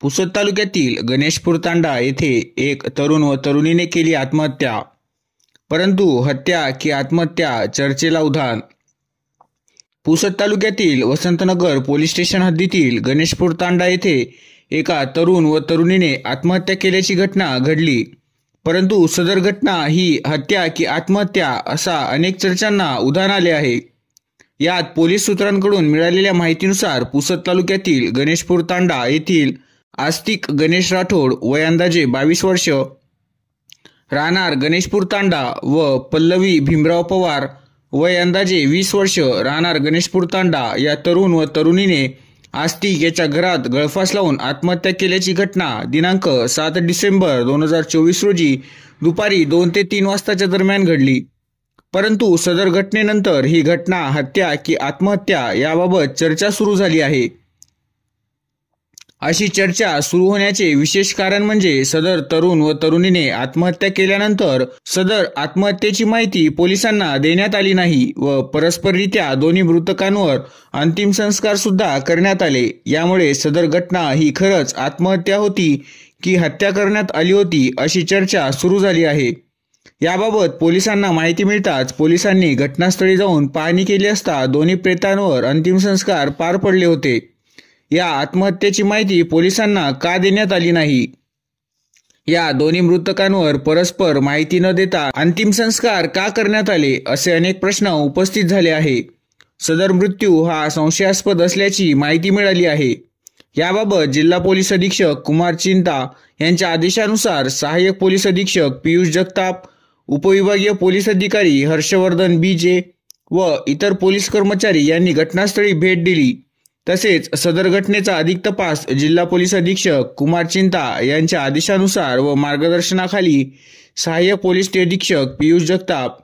पुसद तालुक्यातील गणेशपूर तांडा येथे एक तरुण व तरुणीने केली आत्महत्या. परंतु हत्या की आत्महत्या चर्चेला उधाण. पुसद तालुक्यातील वसंतनगर पोलीस स्टेशन हद्दीतील गणेशपूर तांडा येथे एका तरुण व तरुणीने आत्महत्या केल्याची घटना घडली. परंतु सदर घटना ही हत्या की आत्महत्या असा अनेक चर्चांना उधाण आले आहे. यात पोलीस सूत्रांकडून मिळालेल्या माहितीनुसार पुसद तालुक्यातील गणेशपूर तांडा येथील आस्तिक गणेश राठोड वय अंदाजे 22 वर्ष राहणार गणेशपूर तांडा व पल्लवी भीमराव पवार वय अंदाजे 20 वर्ष राहणार गणेशपूर तांडा या तरुण व तरुणीने आस्तिक याच्या घरात गळफास लावून आत्महत्या केल्याची घटना दिनांक 7 डिसेंबर 2024 रोजी दुपारी 2 ते 3 वाजताच्या दरम्यान घडली. परंतु सदर घटनेनंतर ही घटना हत्या की आत्महत्या याबाबत चर्चा सुरू झाली आहे. अशी चर्चा सुरू होण्याचे विशेष कारण म्हणजे सदर तरुण व तरुणीने आत्महत्या केल्यानंतर सदर आत्महत्येची माहिती पोलिसांना देण्यात आली नाही व परस्पररित्या दोन्ही मृतकांवर अंतिम संस्कार सुद्धा करण्यात आले. यामुळे सदर घटना ही खरंच आत्महत्या होती की हत्या करण्यात आली होती अशी चर्चा सुरू झाली आहे. याबाबत पोलिसांना माहिती मिळताच पोलिसांनी घटनास्थळी जाऊन पाहणी केली असता दोन्ही प्रेतांवर अंतिम संस्कार पार पडले होते. या आत्महत्येची माहिती पोलिसांना का देण्यात आली नाही? या दोन्ही मृतकांवर परस्पर माहिती न देता अंतिम संस्कार का करण्यात आले असे अनेक प्रश्न उपस्थित झाले आहे. सदर मृत्यू हा संशयास्पद असल्याची माहिती मिळाली आहे. याबाबत जिल्हा पोलीस अधीक्षक कुमार चिंता यांच्या आदेशानुसार सहाय्यक पोलीस अधीक्षक पियुष जगताप, उपविभागीय पोलीस अधिकारी हर्षवर्धन बीजे व इतर पोलीस कर्मचारी यांनी घटनास्थळी भेट दिली. तसेच सदर घटनेचा अधिक तपास जिल्हा पोलीस अधीक्षक कुमार चिंता यांच्या आदेशानुसार व मार्गदर्शनाखाली सहाय्यक पोलीस अधीक्षक पियुष जगताप,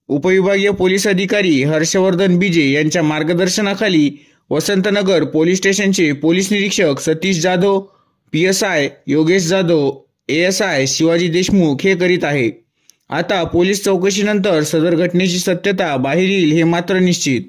उपविभागीय पोलीस अधिकारी हर्षवर्धन बीजे यांच्या मार्गदर्शनाखाली वसंतनगर पोलीस स्टेशनचे पोलीस निरीक्षक सतीश जाधव, PSI योगेश जाधव, ASI शिवाजी देशमुख हे करीत आहे. आता पोलीस चौकशीनंतर सदर घटनेची सत्यता बाहेर येईल हे मात्र निश्चित.